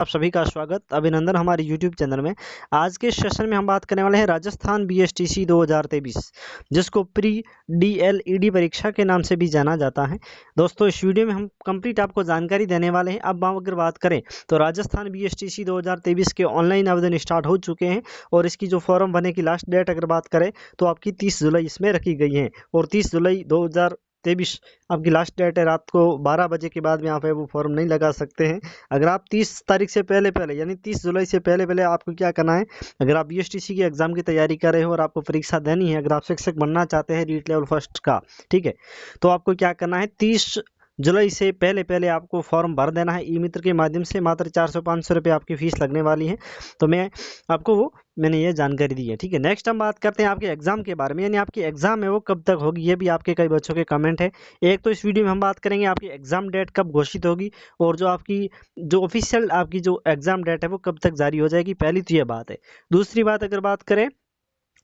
आप सभी का स्वागत अभिनंदन हमारे YouTube चैनल में। आज के सेशन में हम बात करने वाले हैं राजस्थान BSTC 2023 जिसको प्री DLED परीक्षा के नाम से भी जाना जाता है। दोस्तों इस वीडियो में हम कंप्लीट आपको जानकारी देने वाले हैं। अब अगर बात करें तो राजस्थान BSTC 2023 के ऑनलाइन आवेदन स्टार्ट हो चुके हैं और इसकी जो फॉर्म भरने की लास्ट डेट अगर बात करें तो आपकी 30 जुलाई इसमें रखी गई है और 30 जुलाई 2023 आपकी लास्ट डेट है। रात को 12 बजे के बाद में आप वो फॉर्म नहीं लगा सकते हैं। अगर आप 30 तारीख से पहले यानी 30 जुलाई से पहले आपको क्या करना है, अगर आप BSTC की एग्जाम की तैयारी कर रहे हो और आपको परीक्षा देनी है, अगर आप शिक्षक बनना चाहते हैं रीट लेवल फर्स्ट का, ठीक है, तो आपको क्या करना है, 30 जुलाई से पहले आपको फॉर्म भर देना है ई मित्र के माध्यम से। मात्र 400-500 रुपये आपकी फीस लगने वाली है। तो मैंने ये जानकारी दी है, ठीक है। नेक्स्ट हम बात करते हैं आपके एग्जाम के बारे में, यानी आपकी एग्जाम है वो कब तक होगी, ये भी आपके कई बच्चों के कमेंट है। एक तो इस वीडियो में हम बात करेंगे आपकी एग्जाम डेट कब घोषित होगी और जो ऑफिशियल आपकी जो एग्जाम डेट है वो कब तक जारी हो जाएगी। पहली तो ये बात है। दूसरी बात अगर बात करें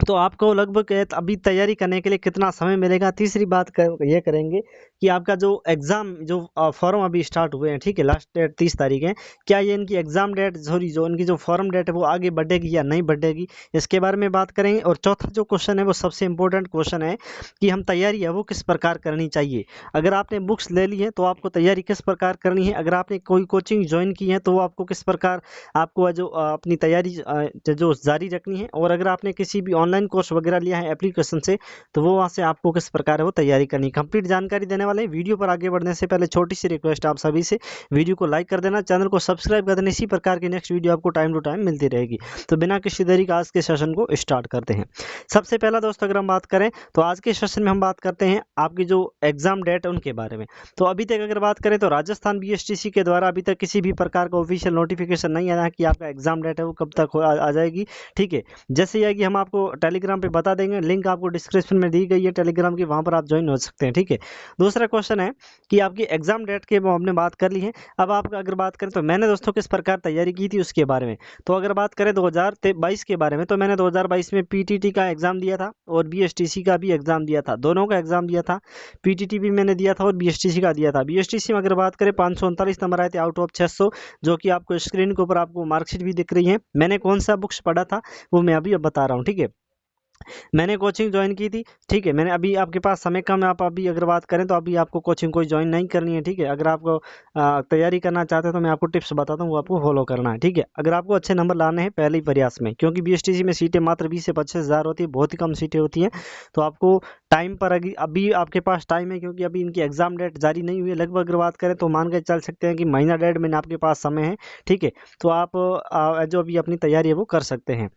तो आपको लगभग अभी तैयारी करने के लिए कितना समय मिलेगा। तीसरी बात ये करेंगे कि आपका जो एग्ज़ाम जो फॉर्म अभी स्टार्ट हुए हैं, ठीक है, लास्ट डेट 30 तारीख है, क्या ये इनकी एग्ज़ाम डेट जो इनकी जो फॉर्म डेट है वो आगे बढ़ेगी या नहीं बढ़ेगी, इसके बारे में बात करेंगे। और चौथा जो क्वेश्चन है वो सबसे इम्पोर्टेंट क्वेश्चन है कि हम तैयारी है वो किस प्रकार करनी चाहिए। अगर आपने बुक्स ले ली है तो आपको तैयारी किस प्रकार करनी है, अगर आपने कोई कोचिंग ज्वाइन की है तो आपको किस प्रकार आपको जो अपनी तैयारी जो जारी रखनी है, और अगर आपने किसी भी ऑनलाइन कोर्स वगैरह लिया है एप्लीकेशन से तो वो वहाँ से आपको किस प्रकार है वो तैयारी करनी। कंप्लीट जानकारी देने वाले हैं। वीडियो पर आगे बढ़ने से पहले छोटी सी रिक्वेस्ट आप सभी से, वीडियो को लाइक कर देना, चैनल को सब्सक्राइब कर देना। इसी प्रकार की नेक्स्ट वीडियो आपको टाइम टू टाइम मिलती रहेगी। तो बिना किसी देरी का आज के सेशन को स्टार्ट करते हैं। सबसे पहला दोस्तों अगर हम बात करें तो आज के सेशन में हम बात करते हैं आपकी जो एग्जाम डेट है उनके बारे में। तो अभी तक अगर बात करें तो राजस्थान BSTC के द्वारा अभी तक किसी भी प्रकार का ऑफिशियल नोटिफिकेशन नहीं आया कि आपका एग्जाम डेट है वो कब तक आ जाएगी, ठीक है। जैसे यह कि हम आपको टेलीग्राम पे बता देंगे, लिंक आपको डिस्क्रिप्शन में दी गई है टेलीग्राम की, वहां पर आप ज्वाइन हो सकते हैं, ठीक है। दूसरा क्वेश्चन है कि आपकी एग्जाम डेट के वो हमने बात कर ली है। अब आप अगर बात करें तो मैंने दोस्तों किस प्रकार तैयारी की थी उसके बारे में। तो अगर बात करें 2022 के बारे में तो मैंने 2022 में PTT का एग्जाम दिया था और BSTC का भी एग्जाम दिया था, दोनों का एग्जाम दिया था। PTT भी मैंने दिया था और BSTC का दिया था। BSTC में अगर बात करें 539 नंबर आए थे आउट ऑफ 600, जो कि आपको स्क्रीन के ऊपर आपको मार्कशीट भी दिख रही है। मैंने कौन सा बुक्स पढ़ा था वो मैं अभी अब बता रहा हूँ, ठीक है। मैंने कोचिंग ज्वाइन की थी, ठीक है। मैंने अभी आपके पास समय कम है, आप अभी अगर बात करें तो अभी आपको कोचिंग कोई ज्वाइन नहीं करनी है, ठीक है। अगर आपको तैयारी करना चाहते हैं तो मैं आपको टिप्स बताता हूँ, वो आपको फॉलो करना है, ठीक है। अगर आपको अच्छे नंबर लाने हैं पहले ही प्रयास में, क्योंकि BSTC में सीटें मात्र 20 से 25 हज़ार होती है, बहुत ही कम सीटें होती हैं। तो आपको टाइम पर अभी आपके पास टाइम है, क्योंकि अभी इनकी एग्जाम डेट जारी नहीं हुई है। लगभग अगर बात करें तो मान के चल सकते हैं कि महीना 1.5 महीना आपके पास समय है, ठीक है। तो आप जो अभी अपनी तैयारी है वो कर सकते हैं।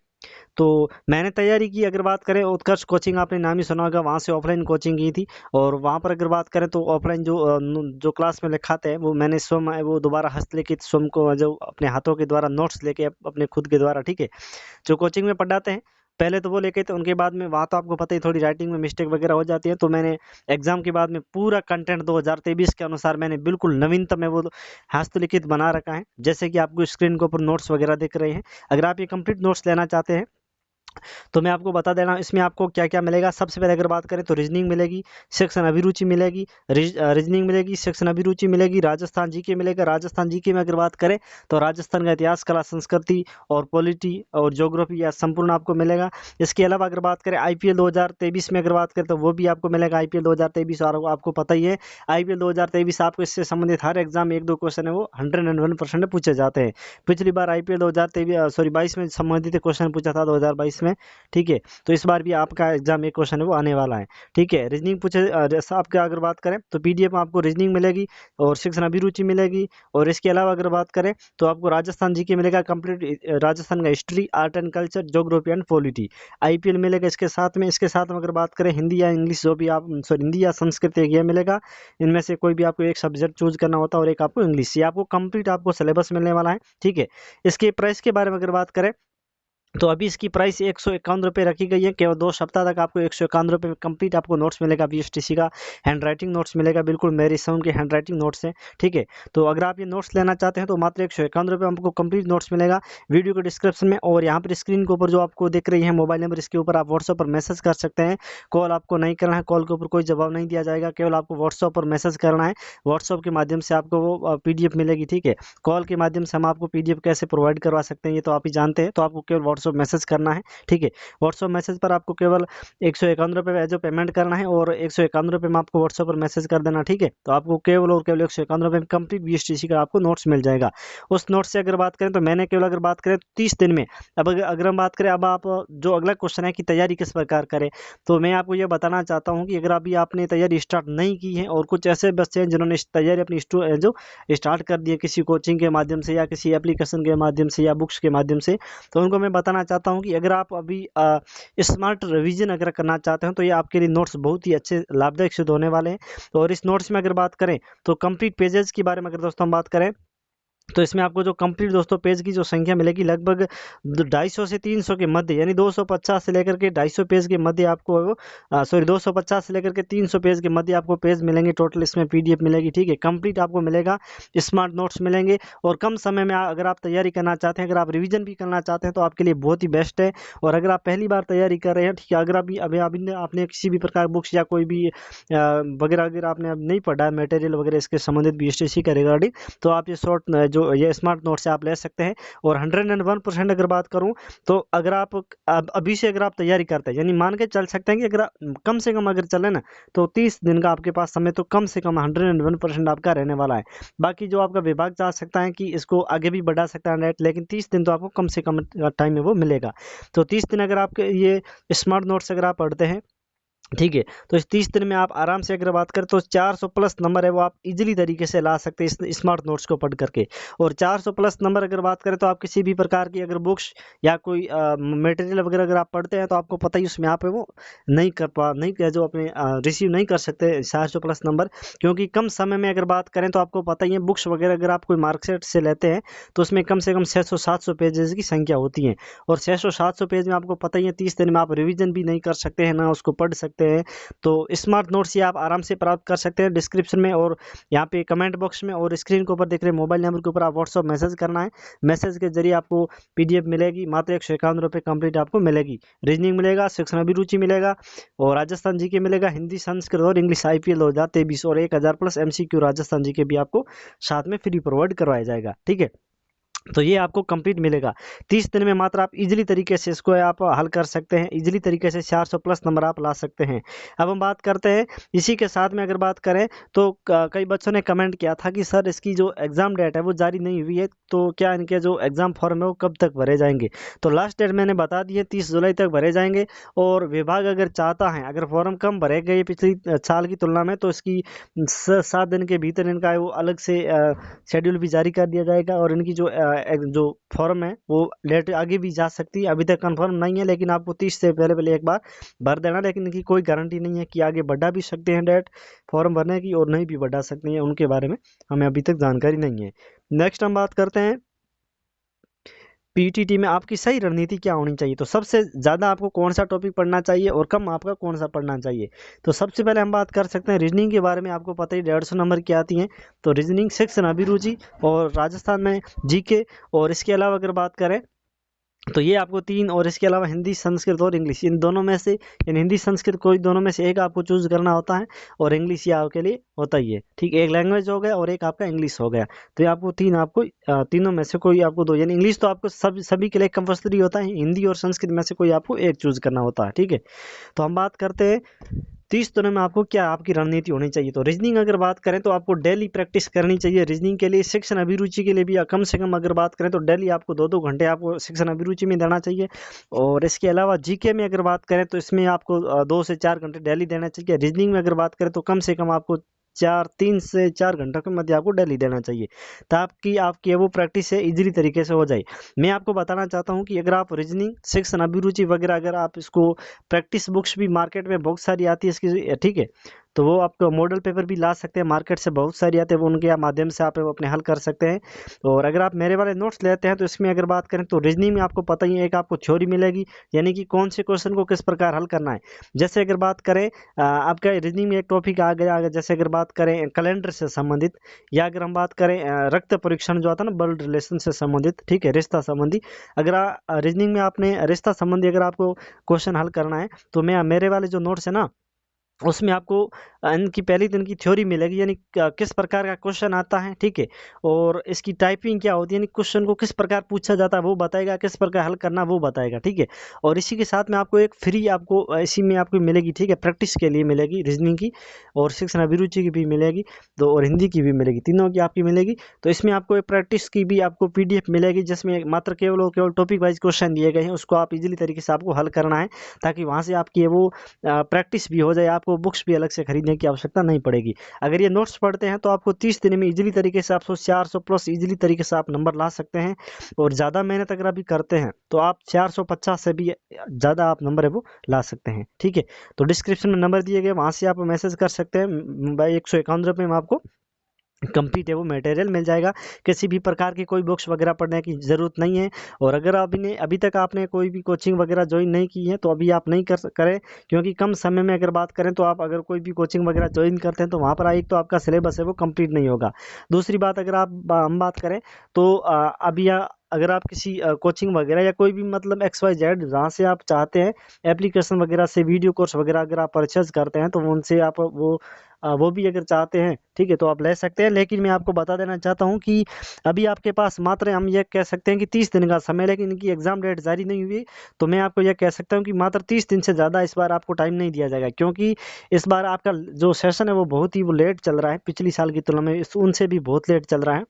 तो मैंने तैयारी की, अगर बात करें उत्कर्ष कोचिंग आपने नाम ही सुना होगा, वहाँ से ऑफलाइन कोचिंग की थी। और वहाँ पर अगर बात करें तो ऑफलाइन जो क्लास में लिखाते हैं वो मैंने स्वयं वो दोबारा हस्तलिखित स्वयं को जो अपने हाथों के द्वारा नोट्स लेके अपने खुद के द्वारा, ठीक है, जो कोचिंग में पढ़ाते हैं पहले तो वो लेके थे। उनके बाद में वहाँ तो आपको पता ही थोड़ी राइटिंग में मिस्टेक वगैरह हो जाती है, तो मैंने एग्जाम के बाद में पूरा कंटेंट 2023 के अनुसार मैंने बिल्कुल नवीनतम है वो हस्तलिखित बना रखा है, जैसे कि आपको स्क्रीन के ऊपर नोट्स वगैरह दिख रहे हैं। अगर आप ये कंप्लीट नोट्स लेना चाहते हैं तो मैं आपको बता दे रहा हूँ इसमें आपको क्या क्या मिलेगा। सबसे पहले अगर बात करें तो रीजनिंग मिलेगी, सेक्शन अभिरुचि मिलेगी, रीजनिंग मिलेगी, सेक्शन अभिरुचि मिलेगी, राजस्थान जीके मिलेगा। राजस्थान जीके में अगर बात करें तो राजस्थान का इतिहास, कला, संस्कृति और पॉलिटी और ज्योग्राफी या संपूर्ण आपको मिलेगा। इसके अलावा अगर बात करें IPL 2023 में अगर बात करें तो वो भी आपको मिलेगा IPL 2023। और आपको पता ही है IPL 2023 आपको इससे संबंधित हर एग्जाम 1-2 क्वेश्चन है वो 101% पूछे जाते हैं। पिछली बार IPL 2023 में संबंधित क्वेश्चन पूछा था 2022 में, ठीक है। तो इस बार भी आपका एग्जाम एक क्वेश्चन है वो आने वाला है, ठीक है। रीजनिंग पूछे जैसा आपका अगर बात करें तो PDF में आपको रीजनिंग मिलेगी और शिक्षण अभिरुचि मिलेगी। और इसके अलावा अगर बात करें तो आपको राजस्थान जीके मिलेगा कंप्लीट, राजस्थान का history, art and culture, geography and polity. IPL मिलेगा इसके साथ में अगर बात करें हिंदी या इंग्लिश, जो भी आप हिंदी या संस्कृत ये मिलेगा। इनमें से कोई भी आपको एक सब्जेक्ट चूज करना होता है और एक आपको इंग्लिश। ये आपको कंप्लीट आपको सिलेबस मिलने वाला है, ठीक है। इसके प्राइस के बारे में अगर बात करें तो अभी इसकी प्राइस 151 रुपये रखी गई है। केवल 2 सप्ताह तक आपको 151 रुपये में कंप्लीट आपको नोट्स मिलेगा, बीएसटीसी का हैंड राइटिंग नोट्स मिलेगा, बिल्कुल मेरी साउंड के हैंड राइटिंग नोट्स हैं, ठीक है। तो अगर आप ये नोट्स लेना चाहते हैं तो मात्र 151 रुपये आपको कंप्लीट नोट्स मिलेगा। वीडियो के डिस्क्रिप्शन में और यहाँ पर स्क्रीन के ऊपर जो आपको दिख रही है मोबाइल नंबर, इसके ऊपर आप व्हाट्सएप पर मैसेज कर सकते हैं। कॉल आपको नहीं करना है, कॉल के ऊपर कोई जवाब नहीं दिया जाएगा, केवल आपको व्हाट्सएप पर मैसेज करना है। व्हाट्सएप के माध्यम से आपको वो PDF मिलेगी, ठीक है। कॉल के माध्यम से हम आपको PDF कैसे प्रोवाइड करवा सकते हैं ये तो आप ही जानते हैं, तो आपको केवल व्हाट्सएप मैसेज करना है, ठीक है। व्हाट्सएप मैसेज पर आपको केवल 151 रुपये जो पेमेंट करना है और 151 रुपये में आपको व्हाट्सएप पर मैसेज कर देना, ठीक है। तो आपको केवल और केवल 151 रुपये में कंप्लीट BSTC का आपको नोट्स मिल जाएगा। उस नोट्स से अगर बात करें तो मैंने केवल अगर बात करें 30 दिन में, अब अगर हम बात करें, अब आप जो अगला क्वेश्चन है कि तैयारी किस प्रकार करें, तो मैं आपको ये बताना चाहता हूँ कि अगर अभी आपने तैयारी स्टार्ट नहीं की है और कुछ ऐसे बच्चे हैं जिन्होंने तैयारी अपनी जो स्टार्ट कर दी है किसी कोचिंग के माध्यम से या किसी एप्लीकेशन के माध्यम से या बुक्स के माध्यम से, तो उनको मैं बताना चाहता हूँ कि अगर आप अभी स्मार्ट रिवीजन अगर करना चाहते हैं तो ये आपके लिए नोट्स बहुत ही अच्छे लाभदायक सिद्ध होने वाले हैं। और इस नोट्स में अगर बात करें तो कंप्लीट पेजेस के बारे में अगर दोस्तों हम बात करें तो इसमें आपको जो कंप्लीट दोस्तों पेज की जो संख्या मिलेगी लगभग 250 से 300 के मध्य, यानी 250 से लेकर के 250 पेज के मध्य आपको 250 से लेकर के 300 पेज के मध्य आपको पेज मिलेंगे। टोटल इसमें PDF मिलेगी, ठीक है। कंप्लीट आपको मिलेगा, स्मार्ट नोट्स मिलेंगे और कम समय में अगर आप तैयारी करना चाहते हैं, अगर आप रिविजन भी करना चाहते हैं तो आपके लिए बहुत ही बेस्ट है। और अगर आप पहली बार तैयारी कर रहे हैं, ठीक है, अगर अभी आपने किसी भी प्रकार बुक्स या कोई भी वगैरह अगर आपने अब नहीं पढ़ा है मटेरियल वगैरह इसके संबंधित BSTC का रिगार्डिंग, तो आप ये शॉर्ट जो ये स्मार्ट नोट से आप ले सकते हैं। और 101% अगर बात करूं तो अगर आप अभी से अगर आप तैयारी करते हैं, यानी मान के चल सकते हैं कि अगर कम से कम अगर चले ना तो 30 दिन का आपके पास समय तो कम से कम 101% आपका रहने वाला है। बाकी जो आपका विभाग चाह सकता है कि इसको आगे भी बढ़ा सकता है नेट, लेकिन 30 दिन तो आपको कम से कम टाइम में वो मिलेगा। तो 30 दिन अगर आपके ये स्मार्ट नोट्स अगर आप पढ़ते हैं, ठीक है, तो इस 30 दिन में आप आराम से अगर बात करें तो 400 प्लस नंबर है वो आप इजीली तरीके से ला सकते हैं इस स्मार्ट नोट्स को पढ़ करके। और 400 प्लस नंबर अगर बात करें तो आप किसी भी प्रकार की अगर बुक्स या कोई मटेरियल वगैरह अगर आप पढ़ते हैं तो आपको पता ही उसमें आप वो नहीं जो अपने रिसीव नहीं कर सकते 400 प्लस नंबर, क्योंकि कम समय में अगर बात करें तो आपको पता ही है बुक्स वगैरह अगर आप कोई मार्कशीट से लेते हैं तो उसमें कम से कम 600-700 पेजेस की संख्या होती है। और 600-700 पेज में आपको पता ही है 30 दिन में आप रिविजन भी नहीं कर सकते हैं, ना उसको पढ़ सकते हैं। तो स्मार्ट नोट्स ये आप आराम से प्राप्त कर सकते हैं डिस्क्रिप्शन में और यहाँ पे कमेंट बॉक्स में और स्क्रीन के ऊपर देख रहे मोबाइल नंबर के ऊपर आप व्हाट्सअप मैसेज करना है। मैसेज के जरिए आपको PDF मिलेगी, मात्र 151 रुपये कंप्लीट आपको मिलेगी। रीजनिंग मिलेगा, शिक्षण अभिरुचि मिलेगा और राजस्थान GK मिलेगा, हिंदी, संस्कृत और इंग्लिश IPL 2023 और 1000 प्लस MCQ राजस्थान GK भी आपको साथ में फ्री प्रोवाइड करवाया जाएगा, ठीक है। तो ये आपको कंप्लीट मिलेगा 30 दिन में, मात्र आप इजीली तरीके से इसको आप हल कर सकते हैं, इजीली तरीके से 400 प्लस नंबर आप ला सकते हैं। अब हम बात करते हैं इसी के साथ में अगर बात करें तो कई बच्चों ने कमेंट किया था कि सर इसकी जो एग्ज़ाम डेट है वो जारी नहीं हुई है, तो क्या इनके जो एग्ज़ाम फॉर्म है वो कब तक भरे जाएंगे। तो लास्ट डेट मैंने बता दी है 30 जुलाई तक भरे जाएंगे। और विभाग अगर चाहता है, अगर फॉर्म कम भरे गए पिछली साल की तुलना में, तो इसकी 7 दिन के भीतर इनका वो अलग से शेड्यूल भी जारी कर दिया जाएगा और इनकी जो फॉर्म है वो लेट आगे भी जा सकती है। अभी तक कंफर्म नहीं है, लेकिन आपको 30 से पहले एक बार भर देना, लेकिन इनकी कोई गारंटी नहीं है कि आगे बढ़ा भी सकते हैं डेट फॉर्म भरने की और नहीं भी बढ़ा सकते हैं, उनके बारे में हमें अभी तक जानकारी नहीं है। नेक्स्ट हम बात करते हैं PTT में आपकी सही रणनीति क्या होनी चाहिए। तो सबसे ज़्यादा आपको कौन सा टॉपिक पढ़ना चाहिए और कम आपका कौन सा पढ़ना चाहिए। तो सबसे पहले हम बात कर सकते हैं रीजनिंग के बारे में। आपको पता ही 150 नंबर की आती हैं, तो रीजनिंग, शिक्षण अभिरुचि और राजस्थान में GK। और इसके अलावा अगर बात करें तो ये आपको 3, और इसके अलावा हिंदी, संस्कृत और इंग्लिश, इन दोनों में से, यानी हिंदी संस्कृत कोई दोनों में से एक आपको चूज करना होता है और इंग्लिश ये आपके लिए होता ही है, ठीक। एक लैंग्वेज हो गया और एक आपका इंग्लिश हो गया। तो ये आपको तीनों में से कोई आपको 2, यानी इंग्लिश तो आपको सभी के लिए कंपल्सरी होता है, हिंदी और संस्कृत में से कोई आपको एक चूज करना होता है, ठीक है। तो हम बात करते हैं 30 दिनों में आपको क्या आपकी रणनीति होनी चाहिए। तो रीजनिंग अगर बात करें तो आपको डेली प्रैक्टिस करनी चाहिए रीजनिंग के लिए। शिक्षण अभिरुचि के लिए भी कम से कम अगर बात करें तो डेली आपको 2-2 घंटे आपको शिक्षण अभिरुचि में देना चाहिए। और इसके अलावा GK में अगर बात करें तो इसमें आपको 2 से 4 घंटे डेली देना चाहिए। रीजनिंग में अगर बात करें तो कम से कम आपको 3 से 4 घंटों के मध्य आपको डेली देना चाहिए, ताकि आपकी वो प्रैक्टिस है इजीली तरीके से हो जाए। मैं आपको बताना चाहता हूँ कि अगर आप रीजनिंग, शिक्षण अभिरुचि वगैरह अगर आप इसको प्रैक्टिस बुक्स भी मार्केट में बहुत सारी आती है इसकी, ठीक है। तो वो आपको मॉडल पेपर भी ला सकते हैं, मार्केट से बहुत सारी आते हैं, वो उनके माध्यम से आप वो अपने हल कर सकते हैं। और अगर आप मेरे वाले नोट्स लेते हैं तो इसमें अगर बात करें तो रीजनिंग में आपको पता ही है, एक आपको थ्योरी मिलेगी, यानी कि कौन से क्वेश्चन को किस प्रकार हल करना है। जैसे अगर बात करें आपका रीजनिंग में एक टॉपिक आ गया, जैसे अगर बात करें कैलेंडर से संबंधित, या अगर हम बात करें रक्त परीक्षण जो आता है ना, ब्लड रिलेशन से संबंधित, ठीक है, रिश्ता संबंधी। अगर रीजनिंग में आपने रिश्ता संबंधी अगर आपको क्वेश्चन हल करना है तो मैं मेरे वाले जो नोट्स है ना, उसमें आपको इनकी पहली दिन की थ्योरी मिलेगी, यानी किस प्रकार का क्वेश्चन आता है, ठीक है, और इसकी टाइपिंग क्या होती है, यानी क्वेश्चन को किस प्रकार पूछा जाता है वो बताएगा, किस प्रकार हल करना वो बताएगा, ठीक है। और इसी के साथ में आपको एक फ्री आपको इसी में आपको मिलेगी, ठीक है, प्रैक्टिस के लिए मिलेगी रीजनिंग की, और शिक्षण अभिरुचि की भी मिलेगी, तो और हिंदी की भी मिलेगी, तीनों की आपकी मिलेगी। तो इसमें आपको एक प्रैक्टिस की भी आपको PDF मिलेगी, जिसमें मात्र केवल और केवल टॉपिक वाइज क्वेश्चन दिए गए हैं, उसको आप इजीली तरीके से आपको हल करना है, ताकि वहाँ से आपकी वो प्रैक्टिस भी हो जाए, आपको बुक्स भी अलग से खरीदने की आवश्यकता नहीं पड़ेगी। अगर ये नोट्स पढ़ते हैं तो आपको 30 दिन में इजीली तरीके से आप 400 प्लस इजीली तरीके से आप नंबर ला सकते हैं। और ज़्यादा मेहनत अगर अभी करते हैं तो आप 450 से भी ज़्यादा आप नंबर है वो ला सकते हैं, ठीक है। तो डिस्क्रिप्शन में नंबर दिए गए, वहाँ से आप मैसेज कर सकते हैं। भाई 151 रुपये में आपको कंप्लीट है वो मटेरियल मिल जाएगा। किसी भी प्रकार की कोई बुक्स वगैरह पढ़ने की ज़रूरत नहीं है। और अगर अभी तक आपने कोई भी कोचिंग वगैरह ज्वाइन नहीं की है तो अभी आप नहीं करें, क्योंकि कम समय में अगर बात करें तो आप अगर कोई भी कोचिंग वगैरह ज्वाइन करते हैं तो वहाँ पर एक तो आपका सिलेबस है वो कंप्लीट नहीं होगा। दूसरी बात, अगर हम बात करें तो अगर आप किसी कोचिंग वगैरह या कोई भी मतलब XYZ जहाँ से आप चाहते हैं एप्लीकेशन वगैरह से वीडियो कोर्स वगैरह अगर आप परचेज करते हैं तो उनसे आप वो भी अगर चाहते हैं, ठीक है, तो आप ले सकते हैं। लेकिन मैं आपको बता देना चाहता हूँ कि अभी आपके पास मात्र हम ये कह सकते हैं कि 30 दिन का समय, लेकिन इनकी एग्ज़ाम डेट जारी नहीं हुई, तो मैं आपको यह कह सकता हूँ कि मात्र 30 दिन से ज़्यादा इस बार आपको टाइम नहीं दिया जाएगा, क्योंकि इस बार आपका जो सेशन है वो बहुत ही वो लेट चल रहा है, पिछली साल की तुलना में उनसे भी बहुत लेट चल रहा है।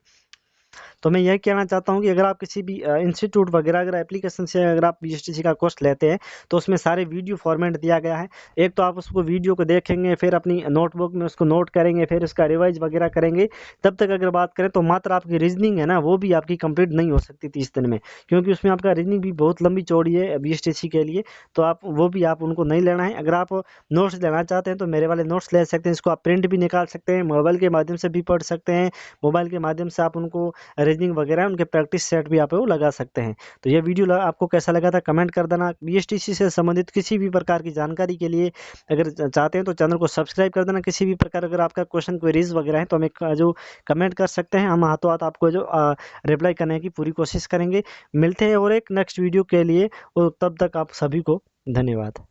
तो मैं यही कहना चाहता हूँ कि अगर आप किसी भी इंस्टीट्यूट वगैरह अगर एप्लीकेशन से अगर आप BSTC का कोर्स लेते हैं तो उसमें सारे वीडियो फॉर्मेट दिया गया है। एक तो आप उसको वीडियो को देखेंगे, फिर अपनी नोटबुक में उसको नोट करेंगे, फिर उसका रिवाइज वगैरह करेंगे। तब तक अगर बात करें तो मात्र आपकी रीजनिंग है ना, वो भी आपकी कंप्लीट नहीं हो सकती 30 दिन में, क्योंकि उसमें आपका रीजनिंग भी बहुत लंबी चौड़ी है BSTC के लिए। तो आप वो भी आप उनको नहीं लेना है। अगर आप नोट्स लेना चाहते हैं तो मेरे वाले नोट्स ले सकते हैं, इसको आप प्रिंट भी निकाल सकते हैं, मोबाइल के माध्यम से भी पढ़ सकते हैं, मोबाइल के माध्यम से आप उनको रीजनिंग वगैरह उनके प्रैक्टिस सेट भी आप वो लगा सकते हैं। तो ये वीडियो आपको कैसा लगा था कमेंट कर देना। BSTC से संबंधित किसी भी प्रकार की जानकारी के लिए अगर चाहते हैं तो चैनल को सब्सक्राइब कर देना। किसी भी प्रकार अगर आपका क्वेश्चन क्वेरीज वगैरह है तो हमें जो कमेंट कर सकते हैं, हम हाथों हाथ आपको जो रिप्लाई करने की पूरी कोशिश करेंगे। मिलते हैं और एक नेक्स्ट वीडियो के लिए, और तब तक आप सभी को धन्यवाद।